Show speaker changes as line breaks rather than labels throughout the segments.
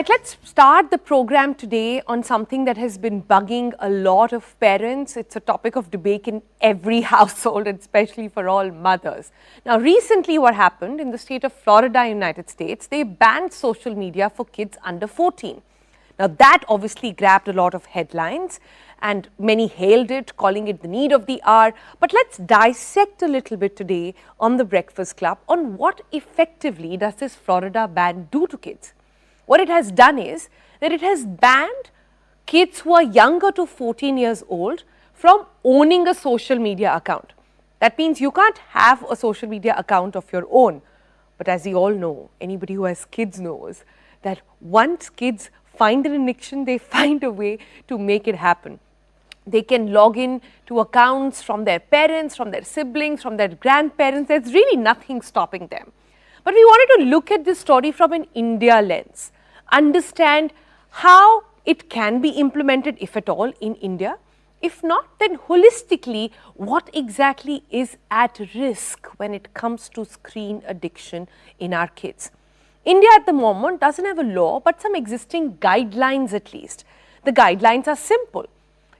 But let's start the program today on something that has been bugging a lot of parents. It's a topic of debate in every household, especially for all mothers. Now, recently what happened in the state of Florida, United States, they banned social media for kids under 14. Now, that obviously grabbed a lot of headlines and many hailed it, calling it the need of the hour. But let's dissect a little bit today on the Breakfast Club on what effectively does this Florida ban do to kids. What it has done is that it has banned kids who are younger to 14 years old from owning a social media account. That means you can't have a social media account of your own. But as we all know, anybody who has kids knows that once kids find an addiction, they find a way to make it happen. They can log in to accounts from their parents, from their siblings, from their grandparents. There's really nothing stopping them. But we wanted to look at this story from an India lens, understand how it can be implemented, if at all, in India. If not, then holistically, what exactly is at risk when it comes to screen addiction in our kids. India at the moment doesn't have a law, but some existing guidelines at least. The guidelines are simple.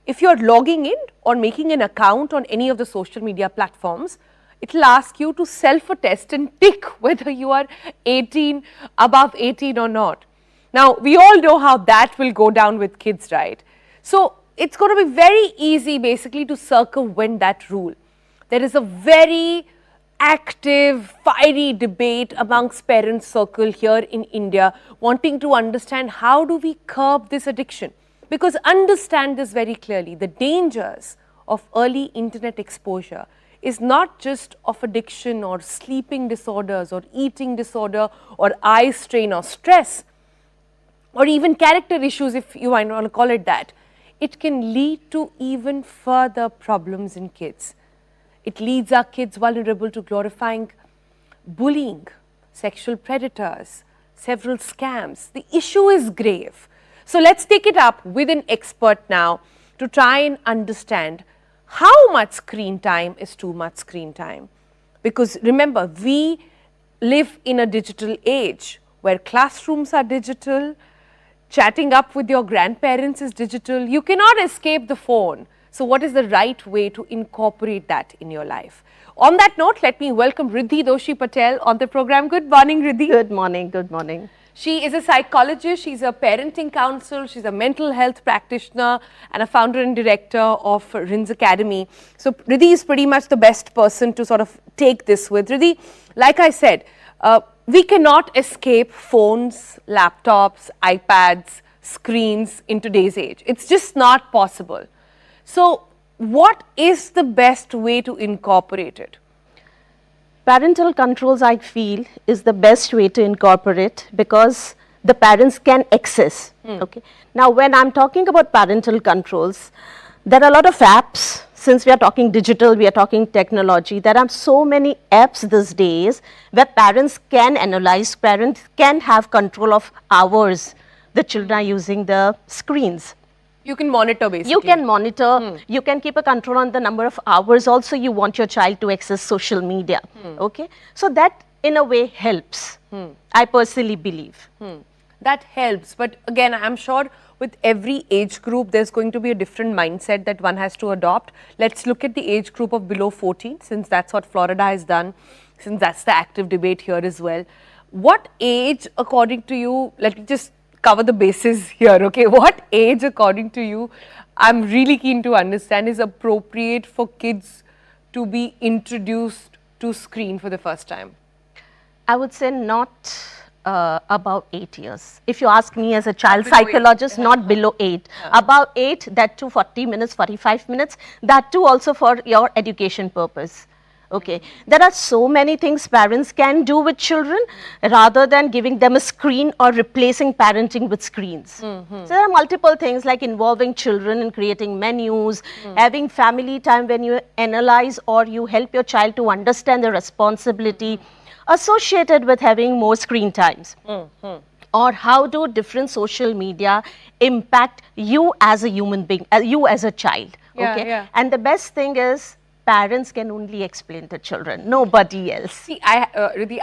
If you're logging in or making an account on any of the social media platforms, it will ask you to self-attest and tick whether you are 18, above 18 or not. Now, we all know how that will go down with kids, right? So, it's going to be very easy basically to circumvent that rule. There is a very active, fiery debate amongst parent circle here in India wanting to understand how do we curb this addiction. Because understand this very clearly, the dangers of early internet exposure is not just of addiction or sleeping disorders or eating disorder or eye strain or stress or even character issues, if you want to call it that. It can lead to even further problems in kids. It leads our kids vulnerable to glorifying bullying, sexual predators, several scams. The issue is grave. So let's take it up with an expert now to try and understand how much screen time is too much screen time. Because remember, we live in a digital age where classrooms are digital, chatting up with your grandparents is digital. You cannot escape the phone. So what is the right way to incorporate that in your life? On that note, let me welcome Riddhi Doshi Patel on the program. Good morning, Riddhi.
Good morning, good morning.
She is a psychologist, she's a parenting counselor, she's a mental health practitioner and a founder and director of RINS Academy. So Riddhi is pretty much the best person to sort of take this with. Riddhi, like I said, we cannot escape phones, laptops, iPads, screens in today's age. It's just not possible. So what is the best way to incorporate it?
Parental controls, I feel, is the best way to incorporate because the parents can access. Okay. Now, when I'm talking about parental controls, there are a lot of apps. Since we are talking digital, we are talking technology. There are so many apps these days where parents can analyze, parents can have control of hours the children are using the screens.
You can monitor basically.
You can monitor, you can keep a control on the number of hours also you want your child to access social media. Okay. So that in a way helps, I personally believe.
That helps, but again I'm sure with every age group there's going to be a different mindset that one has to adopt. Let's look at the age group of below 14 since that's what Florida has done, since that's the active debate here as well. What age according to you, let me just cover the bases here, okay? What age according to you, I'm really keen to understand, is appropriate for kids to be introduced to screen for the first time?
I would say not about 8 years. If you ask me as a child psychologist, not below 8. About 8, that too 40 minutes, 45 minutes, that too also for your education purpose. Okay, there are so many things parents can do with children rather than giving them a screen or replacing parenting with screens. So there are multiple things like involving children in creating menus, having family time when you analyze or you help your child to understand the responsibility associated with having more screen times. Or how do different social media impact you as a human being, you as a child. Okay, and the best thing is parents can only explain to children, nobody else.
See, Riddhi,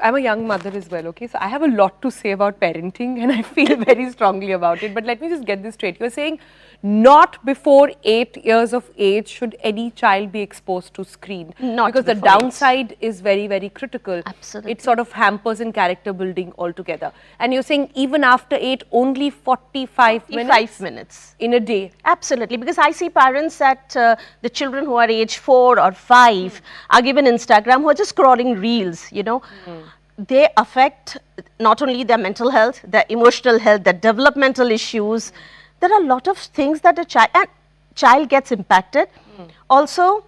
I'm a young mother as well, okay? So I have a lot to say about parenting and I feel very strongly about it. But let me just get this straight. You're saying not before 8 years of age should any child be exposed to screen.
Not
because the
before 8.
downside is very, very critical.
Absolutely.
It sort of hampers in character building altogether. And you're saying even after 8, only 45 minutes in a day.
Absolutely, because I see parents that the children who are age 4 or 5 are given Instagram who are just scrolling reels, you know. They affect not only their mental health, their emotional health, their developmental issues. There are a lot of things that a child gets impacted. Also,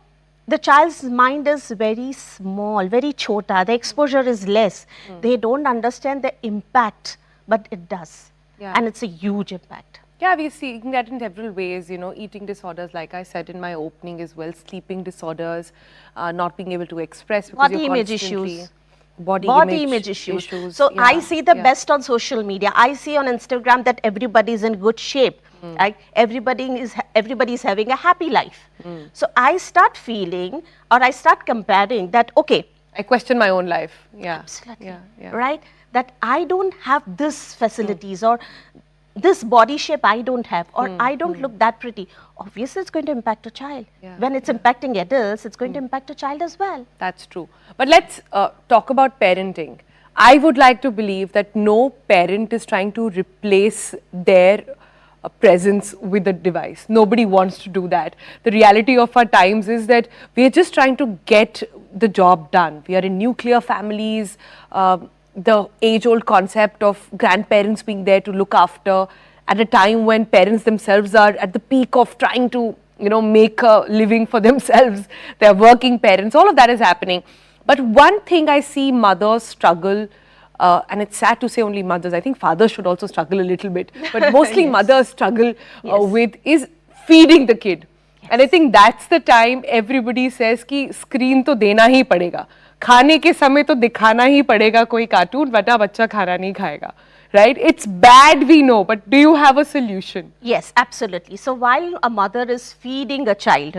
the child's mind is very small, very chota. The exposure is less. They don't understand the impact, but it does.
Yeah.
And it's a huge impact.
Yeah, we're seeing that in several ways, you know, eating disorders, like I said in my opening as well, sleeping disorders, not being able to express. Because
Body image issues.
Body
image issues. So
yeah,
I see the best on social media. I see on Instagram that everybody is in good shape. Right? Everybody is having a happy life. So I start feeling, or I start comparing that, okay.
I question my own life. Yeah.
Absolutely. Yeah. Right? That I don't have this facilities or this body shape I don't have, or I don't look that pretty. Obviously, it's going to impact a child. When it's impacting adults, it's going to impact a child as well.
That's true. But let's talk about parenting. I would like to believe that no parent is trying to replace their presence with a device. Nobody wants to do that. The reality of our times is that we are just trying to get the job done. We are in nuclear families. The age-old concept of grandparents being there to look after at a time when parents themselves are at the peak of trying to, you know, make a living for themselves. They're working parents. All of that is happening. But one thing I see mothers struggle, and it's sad to say only mothers, I think fathers should also struggle a little bit, but mostly mothers struggle with is feeding the kid. And I think that's the time everybody says कि screen तो देना ही पड़ेगा. खाने के समय तो दिखाना ही पड़ेगा कोई कार्टून, वरना बच्चा खाना नहीं खाएगा. Right? It's bad, we know, but do you have a solution?
Yes, absolutely. So while a mother is feeding a child,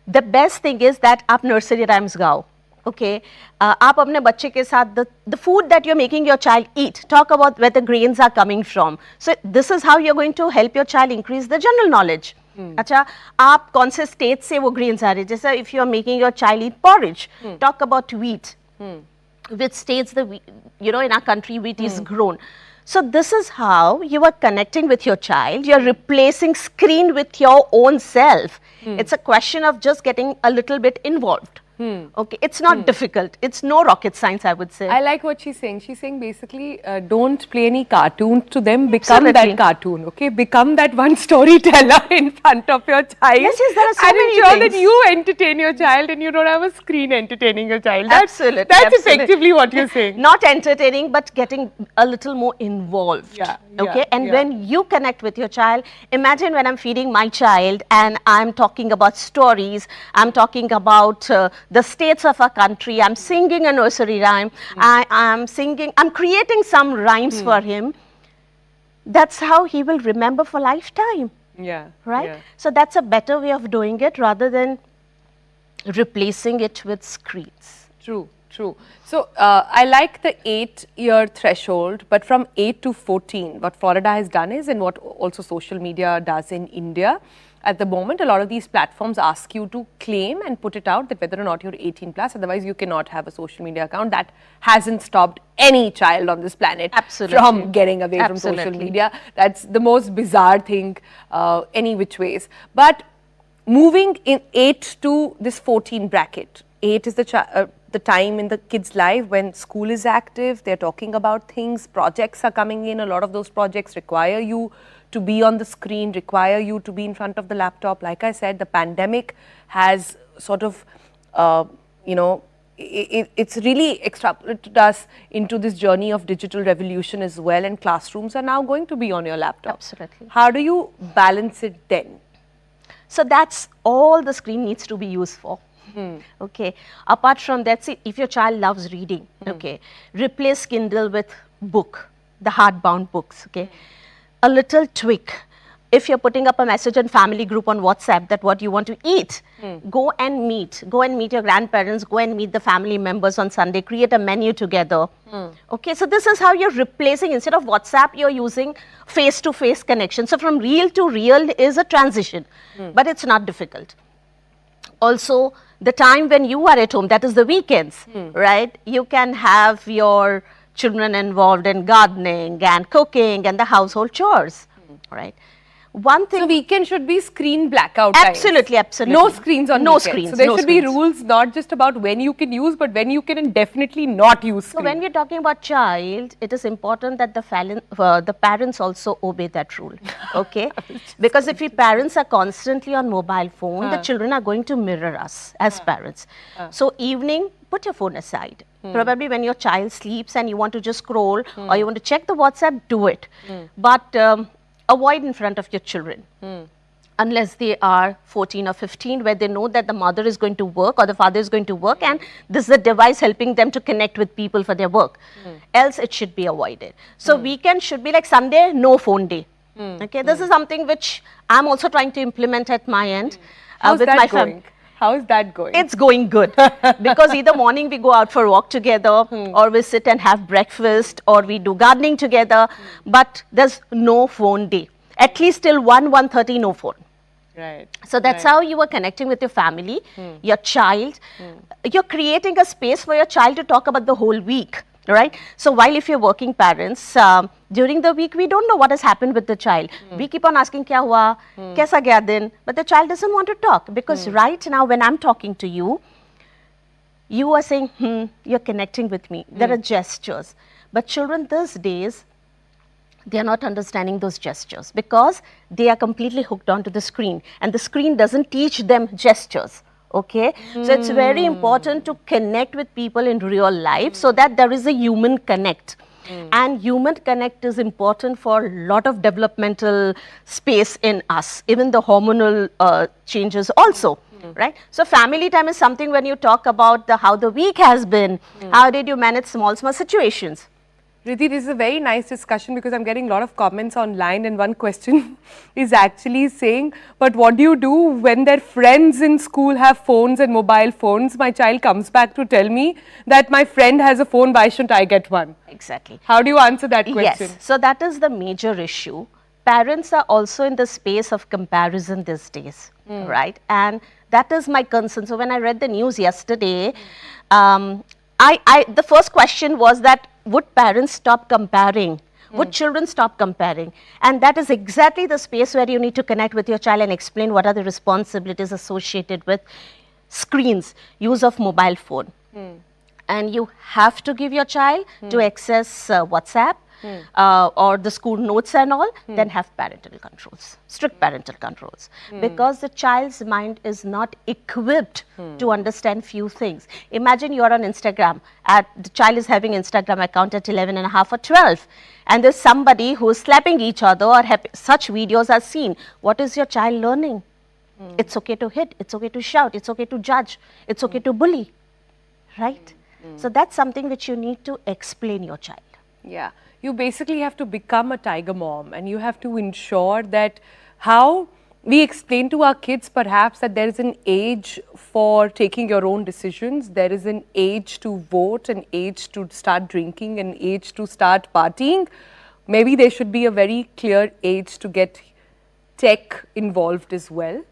the best thing is that आप nursery rhymes गाओ. Okay, आप अपने बच्चे के साथ the food that you're making your child eat, talk about where the grains are coming from. So this is how you're going to help your child increase the general knowledge. अच्छा, आप कौन से state से वो grains आ रहे हैं? जैसे if you are making your child eat porridge, talk about wheat. Which states the wheat, you know, in our country wheat is grown. So this is how you are connecting with your child. You're replacing screen with your own self. It's a question of just getting a little bit involved. Okay, it's not difficult. It's no rocket science, I would say.
I like what she's saying. She's saying basically, don't play any cartoons to them. Become that cartoon, okay? Become that one storyteller in front of your child.
Yes, there are so
and
many
ensure
things.
that you entertain your child and you don't have a screen entertaining your child.
Absolutely.
That's effectively what you're saying.
Not entertaining, but getting a little more involved. Okay, and when you connect with your child, imagine when I'm feeding my child and I'm talking about stories, I'm talking about the states of our country, I'm singing a nursery rhyme, I'm creating some rhymes for him. That's how he will remember for lifetime. Right? So that's a better way of doing it rather than replacing it with screens.
True. So, I like the 8-year threshold, but from 8 to 14, what Florida has done is, and what also social media does in India, at the moment, a lot of these platforms ask you to claim and put it out that whether or not you're 18 plus, otherwise you cannot have a social media account. That hasn't stopped any child on this planet from getting away from social media. That's the most bizarre thing, any which ways. But moving in 8 to this 14 bracket, 8 is the time in the kid's life when school is active, they're talking about things, projects are coming in, a lot of those projects require you to be on the screen, require you to be in front of the laptop. Like I said, the pandemic has sort of, you know, it's really extrapolated us into this journey of digital revolution as well, and classrooms are now going to be on your laptop.
Absolutely.
How do you balance it then?
So that's all the screen needs to be used for. Okay. Apart from that, see, if your child loves reading, okay, replace Kindle with book, the hardbound books, okay. A little tweak. if you're putting up a message in family group on WhatsApp that what you want to eat, go and meet your grandparents, go and meet the family members on Sunday, create a menu together. Okay, so this is how you're replacing, instead of WhatsApp, you're using face-to-face connection. So from real to real is a transition, but it's not difficult. Also, the time when you are at home, that is the weekends, right? You can have your children involved in gardening and cooking and the household chores, right? One thing.
So weekend should be screen blackout
Absolutely,
times.
absolutely.
No screens on
no
weekends.
screens.
So there
no
should
screens.
be rules not just about when you can use, but when you can definitely not use screen.
So when we're talking about child, it is important that the parents also obey that rule, okay? Because if we parents are constantly on mobile phone, the children are going to mirror us as parents. So evening, put your phone aside. Probably when your child sleeps and you want to just scroll or you want to check the WhatsApp, do it. But avoid in front of your children. Unless they are 14 or 15, where they know that the mother is going to work or the father is going to work, and this is a device helping them to connect with people for their work. Else it should be avoided. So weekend should be like Sunday, no phone day. Okay, this is something which I'm also trying to implement at my end.
How's
with
that
my
going? How is that going?
It's going good because either morning we go out for a walk together or we sit and have breakfast or we do gardening together, but there's no phone day. At least till 1:30, no phone.
Right.
So that's how you are connecting with your family, your child. You're creating a space for your child to talk about the whole week, right? So while if you're working parents, during the week, we don't know what has happened with the child. We keep on asking, kya hua, kaisa gaya din? But the child doesn't want to talk because right now when I'm talking to you, you are saying, you're connecting with me. There are gestures. But children these days, they are not understanding those gestures because they are completely hooked onto the screen, and the screen doesn't teach them gestures. Okay, so it's very important to connect with people in real life so that there is a human connect. And human connect is important for a lot of developmental space in us, even the hormonal changes also. Right? So family time is something when you talk about how the week has been, how did you manage small situations.
Riddhi, this is a very nice discussion because I'm getting a lot of comments online, and one question is actually saying, but what do you do when their friends in school have phones and mobile phones? My child comes back to tell me that my friend has a phone, why shouldn't I get one?
Exactly.
How do you answer that question?
Yes, so that is the major issue. Parents are also in the space of comparison these days, right? And that is my concern. So when I read the news yesterday, the first question was that would parents stop comparing? Would children stop comparing? And that is exactly the space where you need to connect with your child and explain what are the responsibilities associated with screens, use of mobile phone. And you have to give your child to access WhatsApp or the school notes and all, then have parental controls, strict parental controls. Because the child's mind is not equipped to understand few things. Imagine you're on Instagram, the child is having Instagram account at 11 and a half or 12. And there's somebody who is slapping each other or such videos are seen. What is your child learning? It's okay to hit, it's okay to shout, it's okay to judge, it's okay to bully, right? So that's something which you need to explain your child.
Yeah, you basically have to become a tiger mom, and you have to ensure that how we explain to our kids perhaps that there is an age for taking your own decisions, there is an age to vote, an age to start drinking, an age to start partying. Maybe there should be a very clear age to get tech involved as well.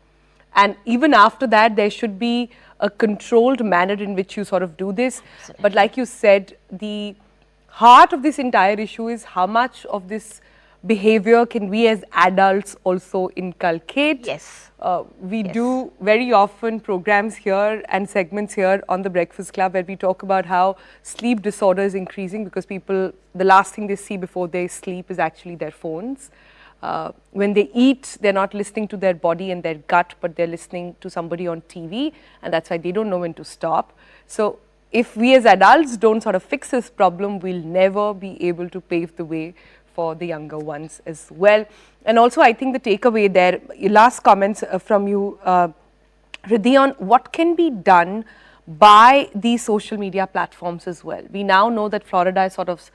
And even after that, there should be a controlled manner in which you sort of do this.
Absolutely.
But like you said, the heart of this entire issue is how much of this behavior can we as adults also inculcate.
Yes.
We do very often programs here and segments here on the Breakfast Club where we talk about how sleep disorder is increasing because people, the last thing they see before they sleep is actually their phones. When they eat, they're not listening to their body and their gut, but they're listening to somebody on TV, and that's why they don't know when to stop. So if we as adults don't sort of fix this problem, we'll never be able to pave the way for the younger ones as well. And also, I think the takeaway there, your last comments from you, Riddhi, on what can be done by these social media platforms as well. We now know that Florida is sort of,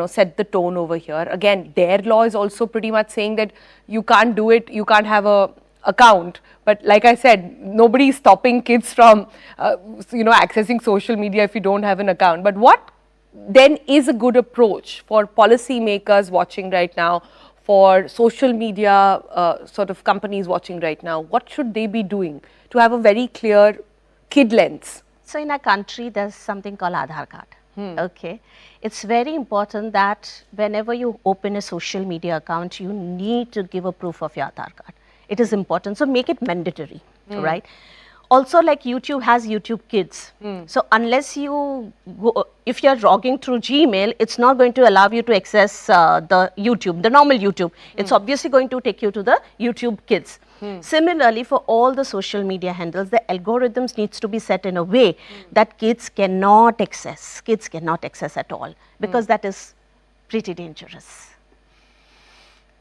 set the tone over here. Again, their law is also pretty much saying that you can't do it, you can't have a account. But like I said, nobody is stopping kids from, accessing social media if you don't have an account. But what then is a good approach for policymakers watching right now, for social media sort of companies watching right now? What should they be doing to have a very clear kid lens?
So in our country, there's something called Aadhaar card. Okay. It's very important that whenever you open a social media account, you need to give a proof of your Aadhaar card. It is important. So make it mandatory, right? Also, like YouTube has YouTube Kids. So unless you go, if you're logging through Gmail, it's not going to allow you to access the YouTube, the normal YouTube. It's obviously going to take you to the YouTube Kids. Similarly, for all the social media handles, the algorithms needs to be set in a way that kids cannot access at all, because that is pretty dangerous.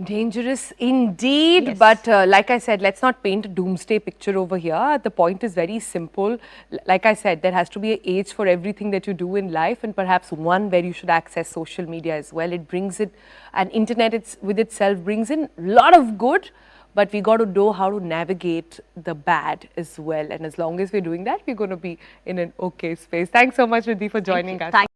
Dangerous indeed,
Yes.
but like I said, let's not paint a doomsday picture over here. The point is very simple. Like I said, there has to be an age for everything that you do in life, and perhaps one where you should access social media as well. It brings it, and internet with itself brings in a lot of good, but we got to know how to navigate the bad as well. And as long as we're doing that, we're going to be in an okay space. Thanks so much, Riddhi, for joining us.
Thank